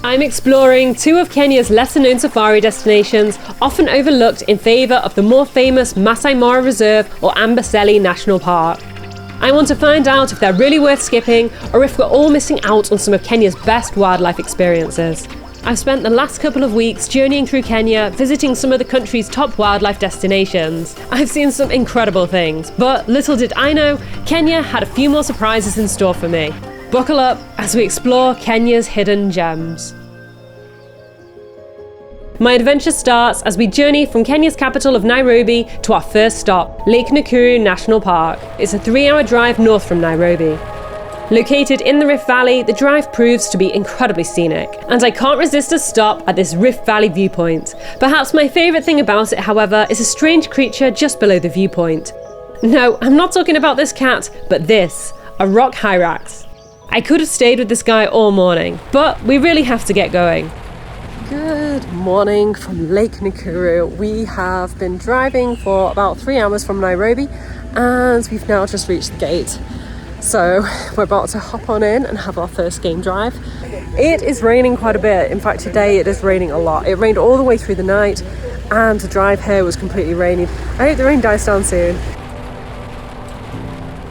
I'm exploring two of Kenya's lesser-known safari destinations, often overlooked in favour of the more famous Masai Mara Reserve or Amboseli National Park. I want to find out if they're really worth skipping, or if we're all missing out on some of Kenya's best wildlife experiences. I've spent the last couple of weeks journeying through Kenya, visiting some of the country's top wildlife destinations. I've seen some incredible things, but little did I know, Kenya had a few more surprises in store for me. Buckle up as we explore Kenya's hidden gems. My adventure starts as we journey from Kenya's capital of Nairobi to our first stop, Lake Nakuru National Park. It's a 3-hour drive north from Nairobi. Located in the Rift Valley, the drive proves to be incredibly scenic, and I can't resist a stop at this Rift Valley viewpoint. Perhaps my favourite thing about it, however, is a strange creature just below the viewpoint. No, I'm not talking about this cat, but this, a rock hyrax. I could have stayed with this guy all morning, but we really have to get going. Good morning from Lake Nakuru. We have been driving for about 3 hours from Nairobi, and we've now just reached the gate. So we're about to hop on in and have our first game drive. It is raining quite a bit. In fact, today it is raining a lot. It rained all the way through the night, and the drive here was completely rainy. I hope the rain dies down soon.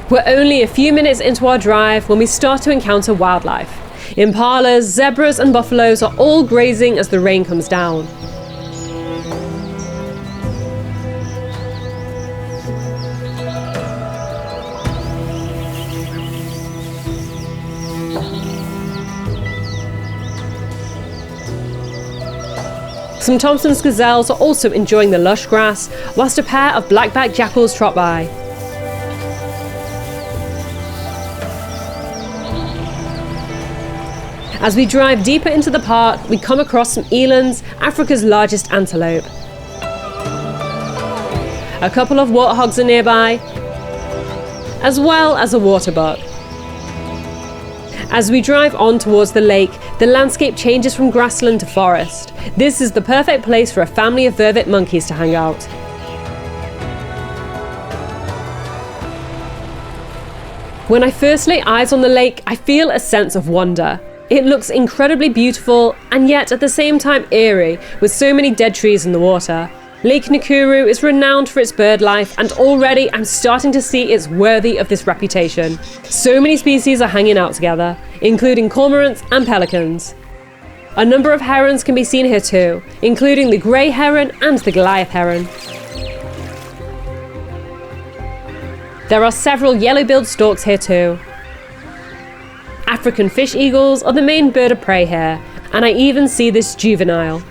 We're only a few minutes into our drive when we start to encounter wildlife. Impalas, zebras and buffaloes are all grazing as the rain comes down. Some Thompson's gazelles are also enjoying the lush grass, whilst a pair of black-backed jackals trot by. As we drive deeper into the park, we come across some elands, Africa's largest antelope. A couple of warthogs are nearby, as well as a waterbuck. As we drive on towards the lake, the landscape changes from grassland to forest. This is the perfect place for a family of vervet monkeys to hang out. When I first lay eyes on the lake, I feel a sense of wonder. It looks incredibly beautiful, and yet at the same time eerie, with so many dead trees in the water. Lake Nakuru is renowned for its bird life, and already I'm starting to see it's worthy of this reputation. So many species are hanging out together, including cormorants and pelicans. A number of herons can be seen here too, including the grey heron and the Goliath heron. There are several yellow-billed storks here too. African fish eagles are the main bird of prey here, and I even see this juvenile.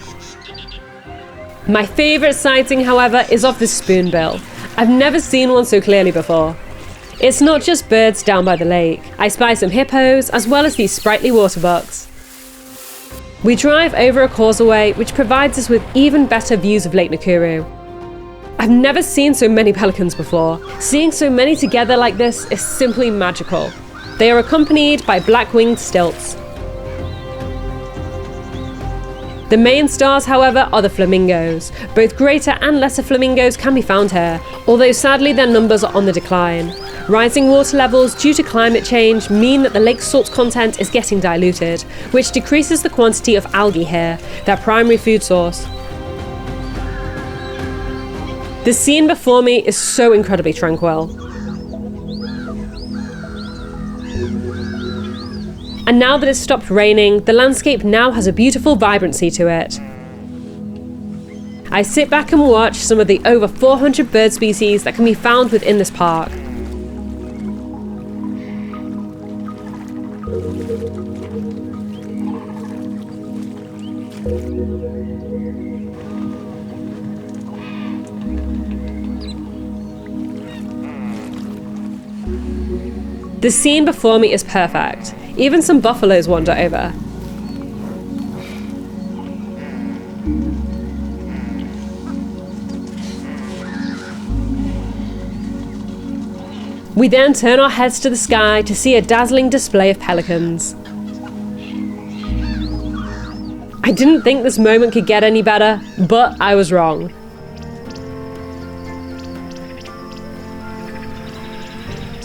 My favourite sighting, however, is of the spoonbill. I've never seen one so clearly before. It's not just birds down by the lake. I spy some hippos, as well as these sprightly waterbucks. We drive over a causeway, which provides us with even better views of Lake Nakuru. I've never seen so many pelicans before. Seeing so many together like this is simply magical. They are accompanied by black-winged stilts. The main stars, however, are the flamingos. Both greater and lesser flamingos can be found here, although sadly their numbers are on the decline. Rising water levels due to climate change mean that the lake's salt content is getting diluted, which decreases the quantity of algae here, their primary food source. The scene before me is so incredibly tranquil. And now that it's stopped raining, the landscape now has a beautiful vibrancy to it. I sit back and watch some of the over 400 bird species that can be found within this park. The scene before me is perfect. Even some buffaloes wander over. We then turn our heads to the sky to see a dazzling display of pelicans. I didn't think this moment could get any better, but I was wrong.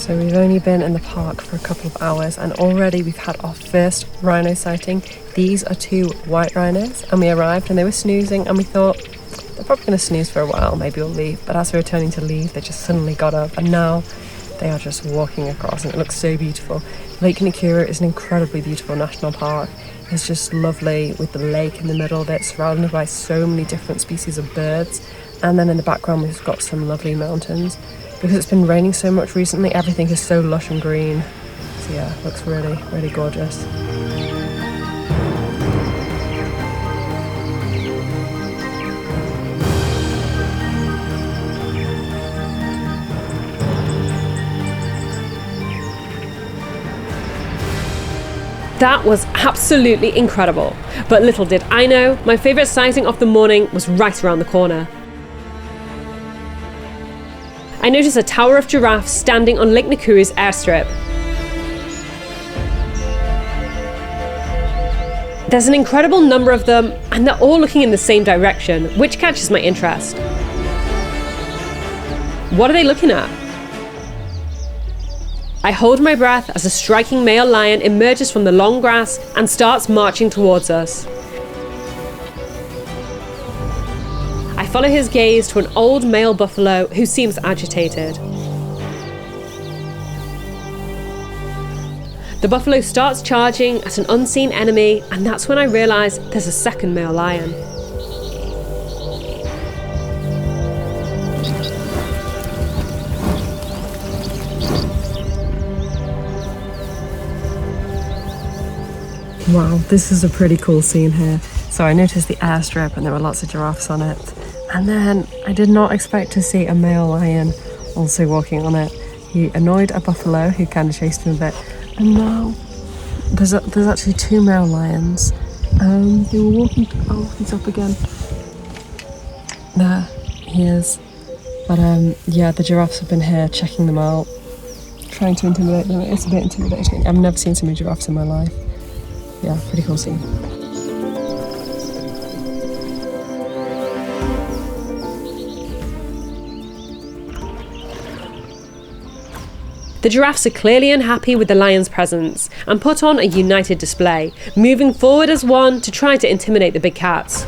So we've only been in the park for a couple of hours and already we've had our first rhino sighting. These are 2 white rhinos and we arrived and they were snoozing and we thought they're probably going to snooze for a while, maybe we'll leave. But as we were turning to leave, they just suddenly got up and now they are just walking across and it looks so beautiful. Lake Nakuru is an incredibly beautiful national park. It's just lovely with the lake in the middle of it, surrounded by so many different species of birds. And then in the background we've got some lovely mountains. Because it's been raining so much recently, everything is so lush and green. So yeah, it looks really, really gorgeous. That was absolutely incredible. But little did I know, my favourite sighting of the morning was right around the corner. I noticed a tower of giraffes standing on Lake Nakuru's airstrip. There's an incredible number of them, and they're all looking in the same direction, which catches my interest. What are they looking at? I hold my breath as a striking male lion emerges from the long grass and starts marching towards us. I follow his gaze to an old male buffalo who seems agitated. The buffalo starts charging at an unseen enemy, and that's when I realise there's a second male lion. Wow, this is a pretty cool scene here. So I noticed the airstrip and there were lots of giraffes on it. And then I did not expect to see a male lion also walking on it. He annoyed a buffalo who kind of chased him a bit. And now there's actually 2 male lions. They were walking. Oh, he's up again. There he is. But yeah, the giraffes have been here checking them out, trying to intimidate them. It's a bit intimidating. I've never seen so many giraffes in my life. Yeah, pretty cool scene. The giraffes are clearly unhappy with the lion's presence and put on a united display, moving forward as one to try to intimidate the big cats.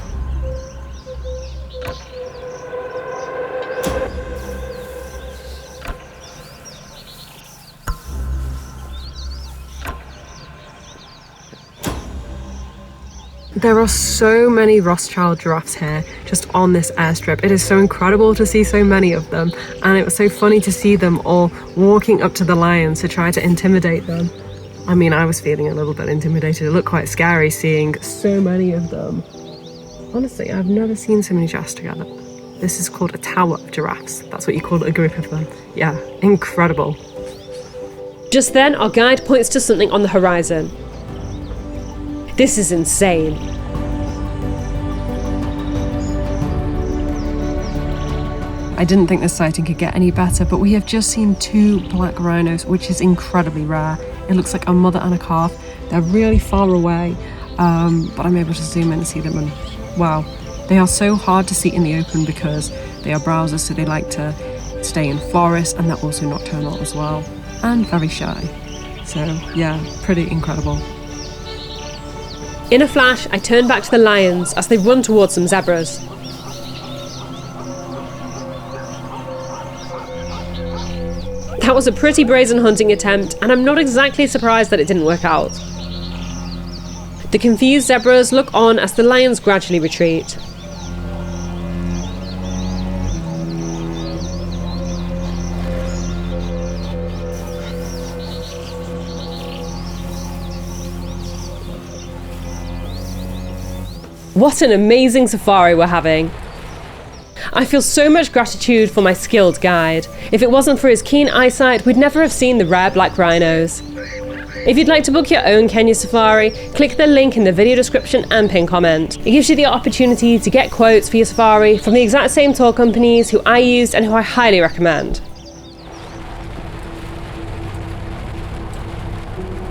There are so many Rothschild giraffes here, just on this airstrip. It is so incredible to see so many of them, and it was so funny to see them all walking up to the lions to try to intimidate them. I mean, I was feeling a little bit intimidated. It looked quite scary seeing so many of them. Honestly, I've never seen so many giraffes together. This is called a tower of giraffes. That's what you call a group of them. Yeah, incredible. Just then, our guide points to something on the horizon. This is insane. I didn't think this sighting could get any better, but we have just seen 2 black rhinos, which is incredibly rare. It looks like a mother and a calf. They're really far away, but I'm able to zoom in and see them, and wow. They are so hard to see in the open because they are browsers, so they like to stay in forests, and they're also nocturnal as well, and very shy. So yeah, pretty incredible. In a flash, I turn back to the lions as they run towards some zebras. That was a pretty brazen hunting attempt, and I'm not exactly surprised that it didn't work out. The confused zebras look on as the lions gradually retreat. What an amazing safari we're having. I feel so much gratitude for my skilled guide. If it wasn't for his keen eyesight, we'd never have seen the rare black rhinos. If you'd like to book your own Kenya safari, click the link in the video description and pin comment. It gives you the opportunity to get quotes for your safari from the exact same tour companies who I used and who I highly recommend.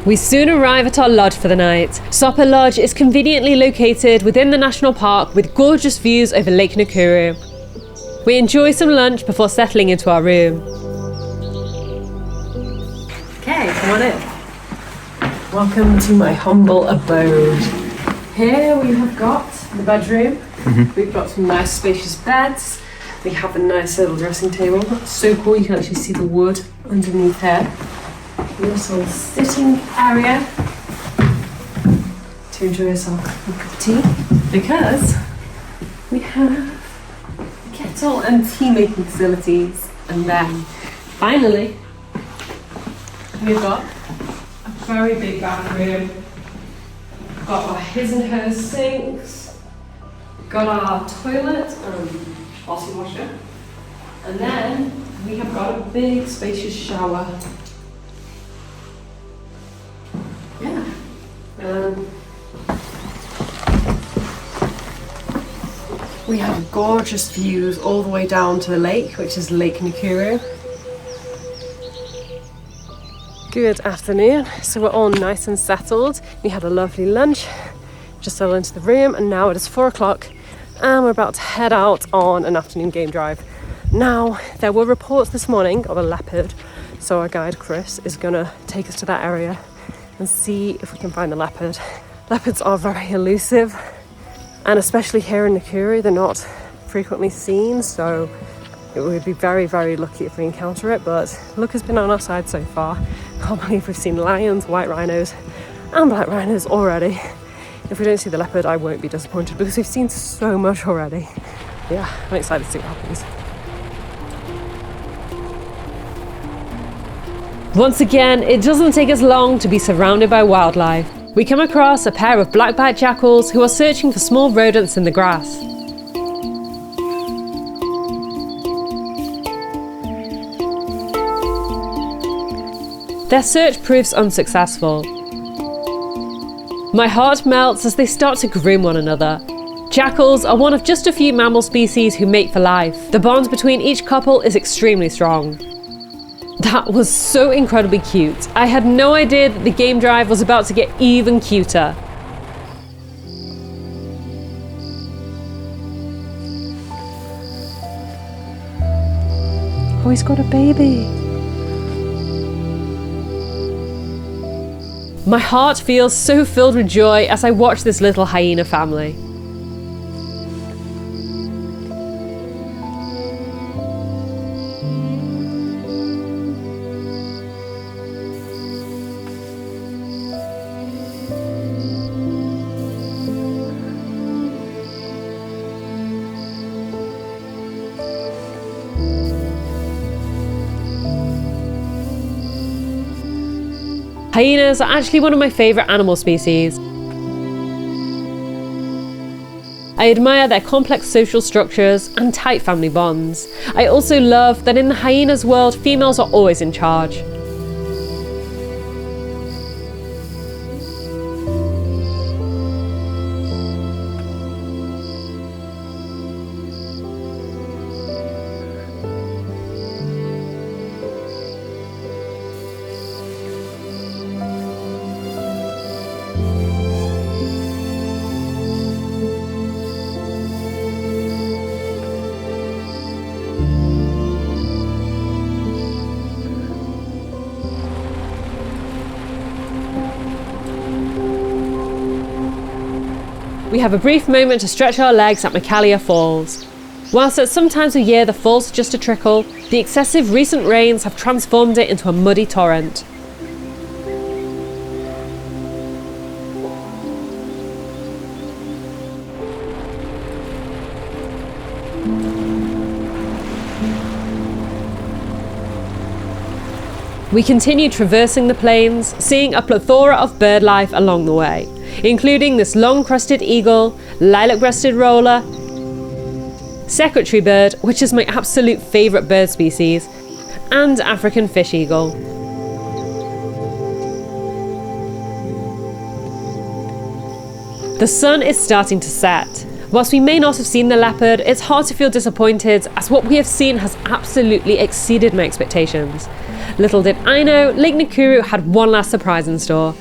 We soon arrive at our lodge for the night. Sopa Lodge is conveniently located within the national park with gorgeous views over Lake Nakuru. We enjoy some lunch before settling into our room. Come on in. Welcome to my humble abode. Here we have got the bedroom. We've got some nice spacious beds. We have a nice little dressing table. That's so cool, you can actually see the wood underneath here. Little sitting area to enjoy yourself a cup of tea, because we have kettle and tea making facilities. And then finally we've got a very big bathroom. We've got our his and hers sinks, got our toilet and washing washer, and then we have got a big spacious shower. Yeah. We have gorgeous views all the way down to the lake, which is Lake Nakuru. Good afternoon. So we're all nice and settled. We had a lovely lunch, just settled into the room, and now it is 4 o'clock and we're about to head out on an afternoon game drive. Now, there were reports this morning of a leopard, so our guide Chris is gonna take us to that area and see if we can find the leopard. Leopards are very elusive, and especially here in Nakuru, they're not frequently seen, so it would be very, very lucky if we encounter it, but luck has been on our side so far. I can't believe we've seen lions, white rhinos and black rhinos already. If we don't see the leopard, I won't be disappointed because we've seen so much already. Yeah, I'm excited to see what happens. Once again, it doesn't take us long to be surrounded by wildlife. We come across a pair of black-backed jackals who are searching for small rodents in the grass. Their search proves unsuccessful. My heart melts as they start to groom one another. Jackals are one of just a few mammal species who mate for life. The bond between each couple is extremely strong. That was so incredibly cute. I had no idea that the game drive was about to get even cuter. Oh, he's got a baby. My heart feels so filled with joy as I watch this little hyena family. Hyenas are actually one of my favourite animal species. I admire their complex social structures and tight family bonds. I also love that in the hyenas world, females are always in charge. We have a brief moment to stretch our legs at McKendrick Falls. Whilst at some times of year the falls are just a trickle, the excessive recent rains have transformed it into a muddy torrent. We continue traversing the plains, seeing a plethora of bird life along the way, including this long-crested eagle, lilac-breasted roller, secretary bird, which is my absolute favourite bird species, and African fish eagle. The sun is starting to set. Whilst we may not have seen the leopard, it's hard to feel disappointed as what we have seen has absolutely exceeded my expectations. Little did I know, Lake Nakuru had one last surprise in store.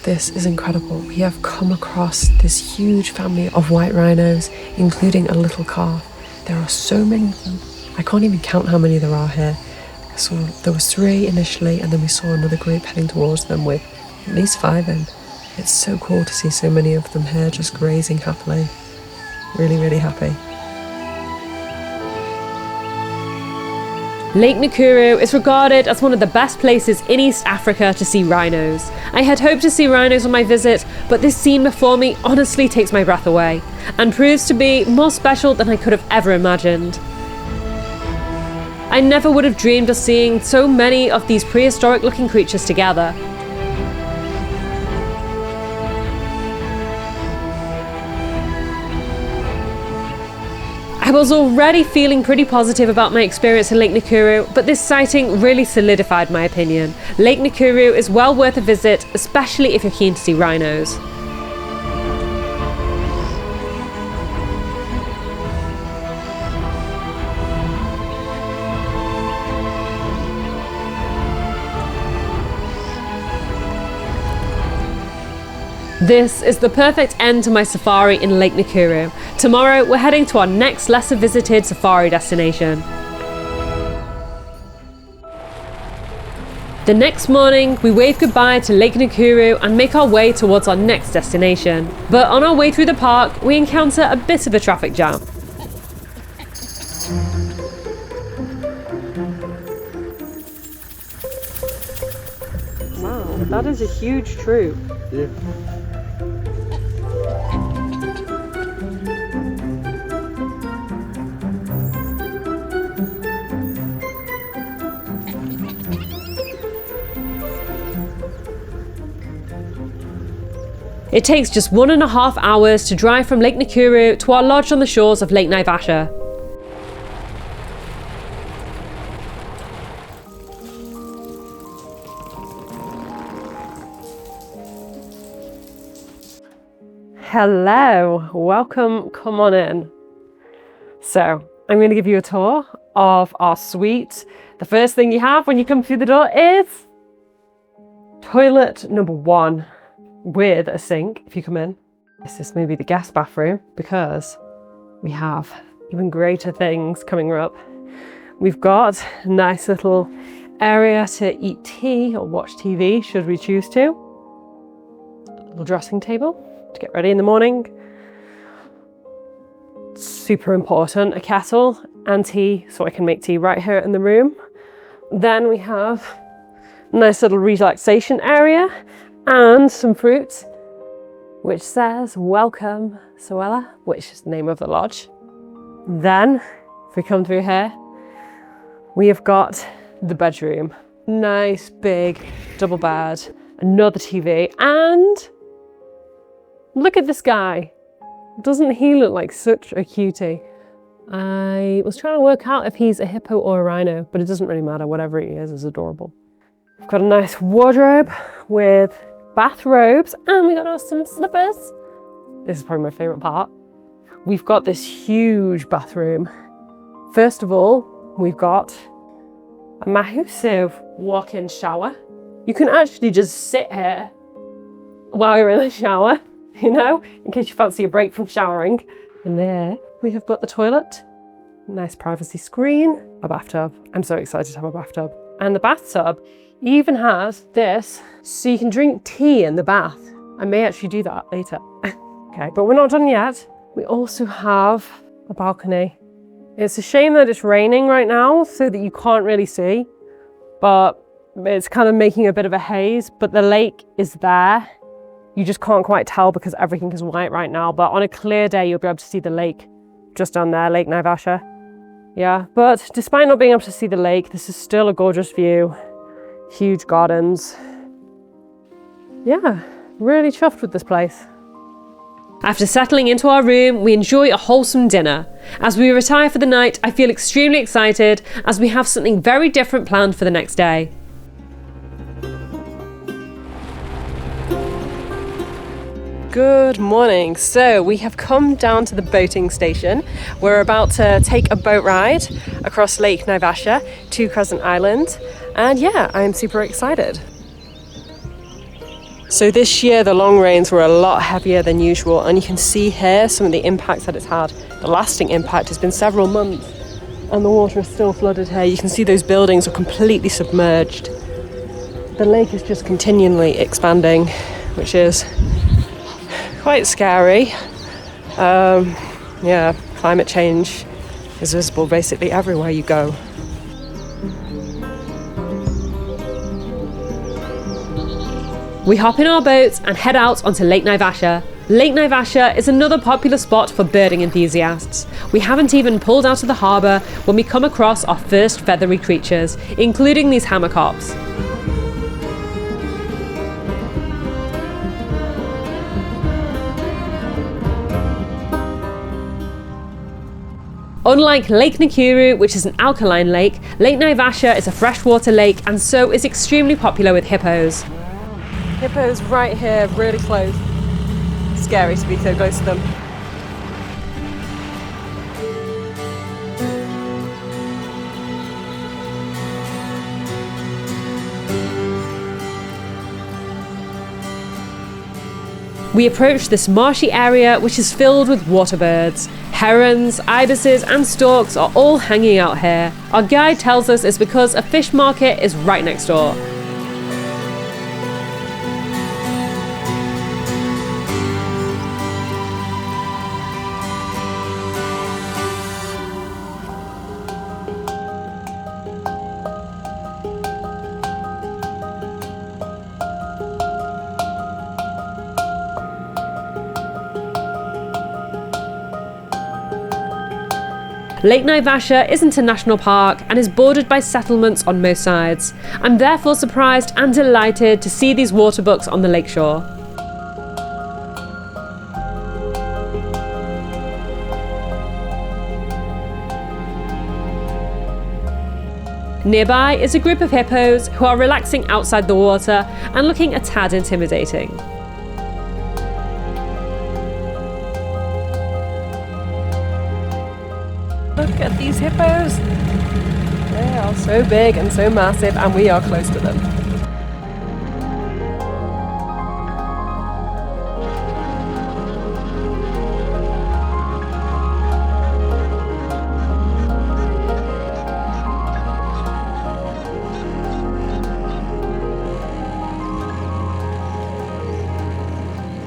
This is incredible. We have come across this huge family of white rhinos, including a little calf. There are so many of them. I can't even count how many there are here. So there was 3 initially, and then we saw another group heading towards them with at least 5 in. It's so cool to see so many of them here just grazing happily. Really, really happy. Lake Nakuru is regarded as one of the best places in East Africa to see rhinos. I had hoped to see rhinos on my visit, but this scene before me honestly takes my breath away and proves to be more special than I could have ever imagined. I never would have dreamed of seeing so many of these prehistoric looking creatures together. I was already feeling pretty positive about my experience in Lake Nakuru, but this sighting really solidified my opinion. Lake Nakuru is well worth a visit, especially if you're keen to see rhinos. This is the perfect end to my safari in Lake Nakuru. Tomorrow we're heading to our next lesser visited safari destination. The next morning we wave goodbye to Lake Nakuru and make our way towards our next destination. But on our way through the park we encounter a bit of a traffic jam. Wow, that is a huge troop. Yeah. It takes just 1.5 hours to drive from Lake Nakuru to our lodge on the shores of Lake Naivasha. Hello, welcome, come on in. So, I'm going to give you a tour of our suite. The first thing you have when you come through the door is toilet number 1. With a sink if you come in. This is maybe the guest bathroom because we have even greater things coming up. We've got a nice little area to eat tea or watch TV should we choose to. A little dressing table to get ready in the morning. Super important, a kettle and tea so I can make tea right here in the room. Then we have a nice little relaxation area and some fruit, which says welcome Soela, which is the name of the lodge. Then if we come through here, we have got the bedroom. Nice big double bed, another TV, and look at this guy. Doesn't he look like such a cutie? I was trying to work out if he's a hippo or a rhino, but it doesn't really matter. Whatever he is adorable. We've got a nice wardrobe with bathrobes, and we got us some slippers. This is probably my favorite part. We've got this huge bathroom. First of all, we've got a massive walk-in shower. You can actually just sit here while you're in the shower, you know, in case you fancy a break from showering. And there we have got the toilet, nice privacy screen, a bathtub. I'm so excited to have a bathtub. And the bathtub even has this, so you can drink tea in the bath. I may actually do that later. Okay, but we're not done yet. We also have a balcony. It's a shame that it's raining right now so that you can't really see, but it's kind of making a bit of a haze, but the lake is there. You just can't quite tell because everything is white right now, but on a clear day, you'll be able to see the lake just down there, Lake Naivasha. Yeah, but despite not being able to see the lake, this is still a gorgeous view. Huge gardens. Yeah, really chuffed with this place. After settling into our room, we enjoy a wholesome dinner. As we retire for the night, I feel extremely excited as we have something very different planned for the next day. Good morning. So we have come down to the boating station. We're about to take a boat ride across Lake Naivasha to Crescent Island. And yeah, I'm super excited. So this year the long rains were a lot heavier than usual, and you can see here some of the impacts that it's had. The lasting impact has been several months. and the water is still flooded here. You can see those buildings are completely submerged. The lake is just continually expanding, which is quite scary. Yeah, climate change is visible basically everywhere you go. We hop in our boats and head out onto Lake Naivasha. Lake Naivasha is another popular spot for birding enthusiasts. We haven't even pulled out of the harbour when we come across our first feathery creatures, including these hammerkops. Unlike Lake Nakuru, which is an alkaline lake, Lake Naivasha is a freshwater lake and so is extremely popular with hippos. Hippos right here, really close. Scary to be so close to them. We approach this marshy area which is filled with water birds. Herons, ibises and storks are all hanging out here. Our guide tells us it's because a fish market is right next door. Lake Naivasha isn't a national park and is bordered by settlements on most sides. I'm therefore surprised and delighted to see these waterbucks on the lakeshore. Nearby is a group of hippos who are relaxing outside the water and looking a tad intimidating. Look at these hippos. They are so big and so massive, and we are close to them.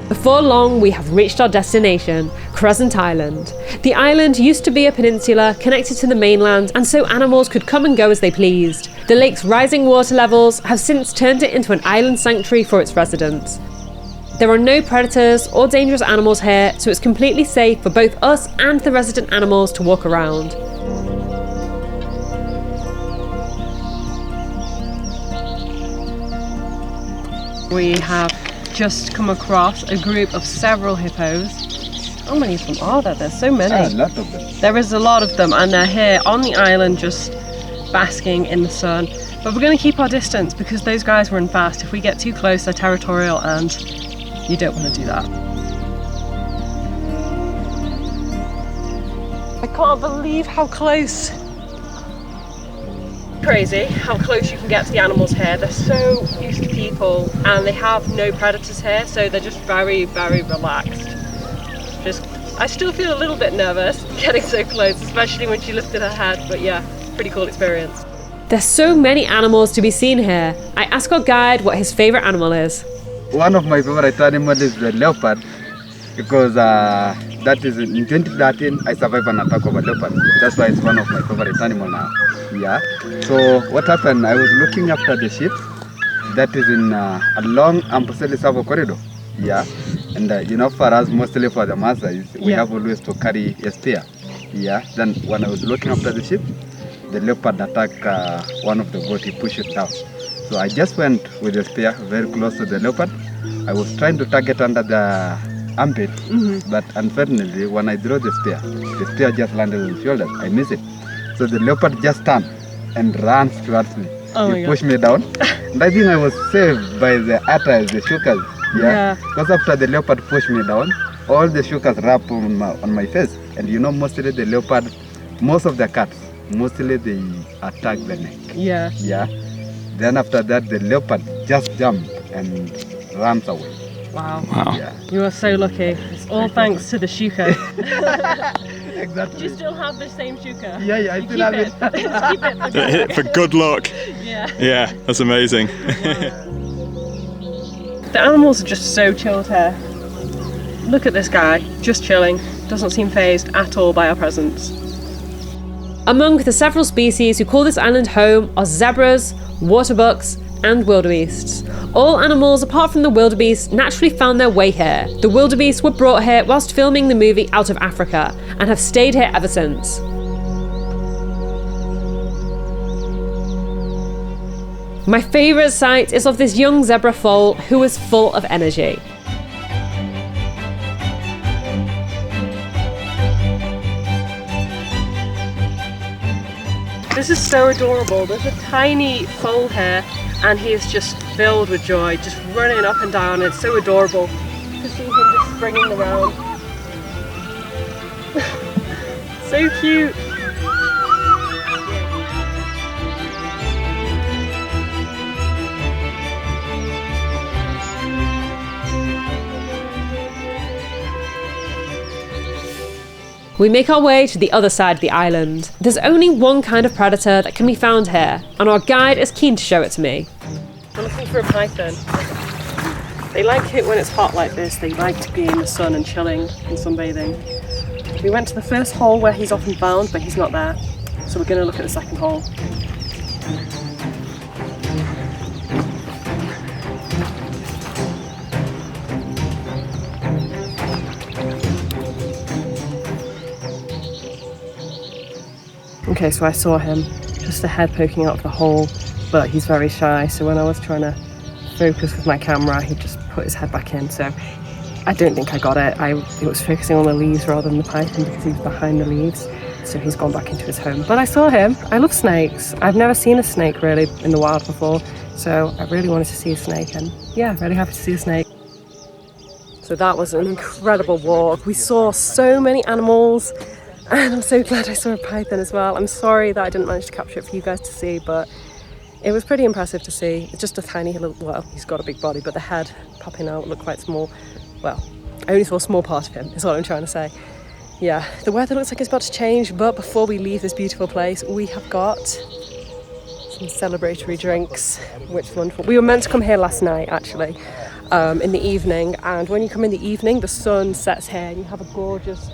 Before long, we have reached our destination, Crescent Island. The island used to be a peninsula connected to the mainland, and so animals could come and go as they pleased. The lake's rising water levels have since turned it into an island sanctuary for its residents. There are no predators or dangerous animals here, so it's completely safe for both us and the resident animals to walk around. We have just come across a group of several hippos. How many of them are there? There's so many. A lot of them. There is a lot of them, and they're here on the island just basking in the sun. But we're going to keep our distance because those guys run fast. If we get too close, they're territorial, and you don't want to do that. I can't believe how close. Crazy how close you can get to the animals here. They're so used to people and they have no predators here, so they're just very, very relaxed. I still feel a little bit nervous getting so close, especially when she lifted her head, but yeah, pretty cool experience. There's so many animals to be seen here. I ask our guide what his favourite animal is. One of my favorite animals is the leopard, because that is in 2013 I survived an attack of a leopard. That's why it's one of my favorite animals now. Yeah. So what happened? I was looking after the sheep that is in a long Amboseli Savo corridor. Yeah. And you know, for us, mostly for the Maasai, we have always to carry a spear. Yeah. Then when I was looking after the sheep, the leopard attacked one of the goats. He pushed it down. So I just went with the spear very close to the leopard. I was trying to target under the armpit, but unfortunately, when I drew the spear just landed on the shoulder. I missed it. So the leopard just turned and ran towards me. He pushed me down. And I think I was saved by the attires, the shukas. Yeah. Because after the leopard pushed me down, all the shukas wrapped on my face. And you know, mostly the leopard, most of the cats, mostly they attack the neck. Yeah. Yeah. Then after that, the leopard just jumped and ran away. Wow. Yeah. You are so lucky. It's all thanks to the shuka. Exactly. Do you still have the same shuka? Yeah, I still have it. Just keep it for good For good luck. Yeah. Yeah, that's amazing. The animals are just so chilled here. Look at this guy, just chilling. Doesn't seem fazed at all by our presence. Among the several species who call this island home are zebras, waterbucks, and wildebeests. All animals apart from the wildebeest naturally found their way here. The wildebeest were brought here whilst filming the movie Out of Africa and have stayed here ever since. My favourite sight is of this young zebra foal who is full of energy. This is so adorable. There's a tiny foal here and he is just filled with joy, just running up and down. It's so adorable to see him just springing around. So cute. We make our way to the other side of the island. There's only one kind of predator that can be found here, and our guide is keen to show it to me. We're looking for a python. They like it when it's hot like this. They like to be in the sun and chilling and sunbathing. We went to the first hole where he's often found, but he's not there. So we're going to look at the second hole. Okay, so I saw him, just the head poking out of the hole, but he's very shy, so when I was trying to focus with my camera, he just put his head back in, so I don't think I got it. It was focusing on the leaves rather than the python because he was behind the leaves, so he's gone back into his home. But I saw him. I love snakes. I've never seen a snake really in the wild before, so I really wanted to see a snake, and yeah, really happy to see a snake. So that was an incredible walk. We saw so many animals. And I'm so glad I saw a python as well. I'm sorry that I didn't manage to capture it for you guys to see, but it was pretty impressive to see. It's just a tiny little, well, he's got a big body, but the head popping out looked quite small. Well, I only saw a small part of him, is what I'm trying to say. Yeah, the weather looks like it's about to change, but before we leave this beautiful place, we have got some celebratory drinks, which is wonderful. We were meant to come here last night, actually, in the evening, and when you come in the evening, the sun sets here, and you have a gorgeous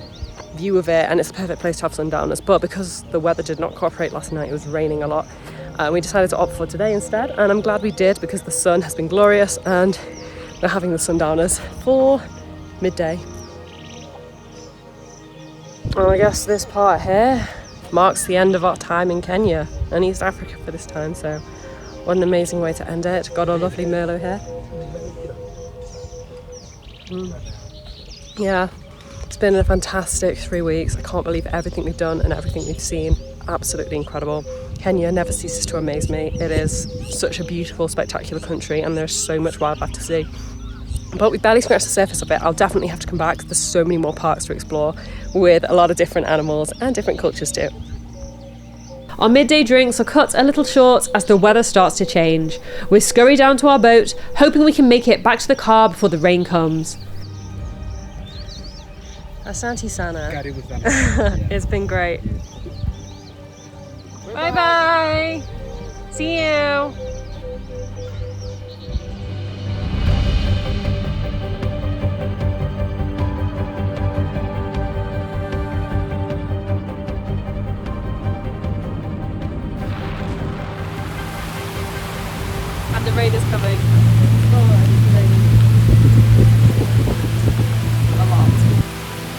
view of it, and it's a perfect place to have sundowners, but because the weather did not cooperate last night, it was raining a lot, we decided to opt for today instead, and I'm glad we did because the sun has been glorious and we're having the sundowners for midday. And I guess this part here marks the end of our time in Kenya and East Africa for this time, so what an amazing way to end it. Got our lovely Merlot here. Yeah. It's been a fantastic 3 weeks. I can't believe everything we've done and everything we've seen. Absolutely incredible. Kenya never ceases to amaze me. It is such a beautiful, spectacular country and there's so much wildlife to see. But we barely scratched the surface of it. I'll definitely have to come back. There's so many more parks to explore with a lot of different animals and different cultures too. Our midday drinks are cut a little short as the weather starts to change. We scurry down to our boat, hoping we can make it back to the car before the rain comes. Asante sana. It's been great. Bye bye. See you. And the rain is coming.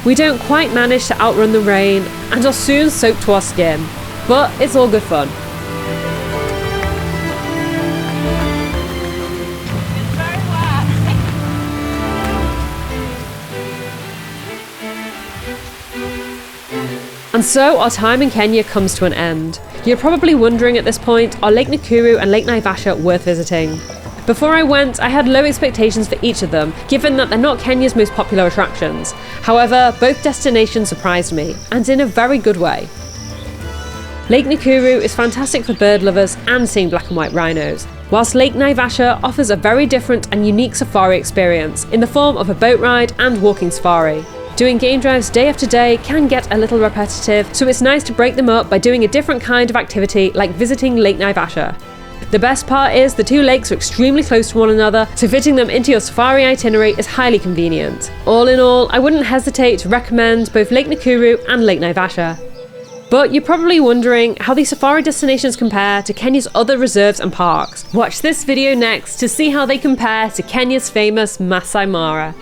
We don't quite manage to outrun the rain and are soon soaked to our skin, but it's all good fun. It's very wet. And so our time in Kenya comes to an end. You're probably wondering at this point, are Lake Nakuru and Lake Naivasha worth visiting? Before I went, I had low expectations for each of them, given that they're not Kenya's most popular attractions. However, both destinations surprised me, and in a very good way. Lake Nakuru is fantastic for bird lovers and seeing black and white rhinos, whilst Lake Naivasha offers a very different and unique safari experience in the form of a boat ride and walking safari. Doing game drives day after day can get a little repetitive, so it's nice to break them up by doing a different kind of activity like visiting Lake Naivasha. The best part is the two lakes are extremely close to one another, so fitting them into your safari itinerary is highly convenient. All in all, I wouldn't hesitate to recommend both Lake Nakuru and Lake Naivasha. But you're probably wondering how these safari destinations compare to Kenya's other reserves and parks. Watch this video next to see how they compare to Kenya's famous Masai Mara.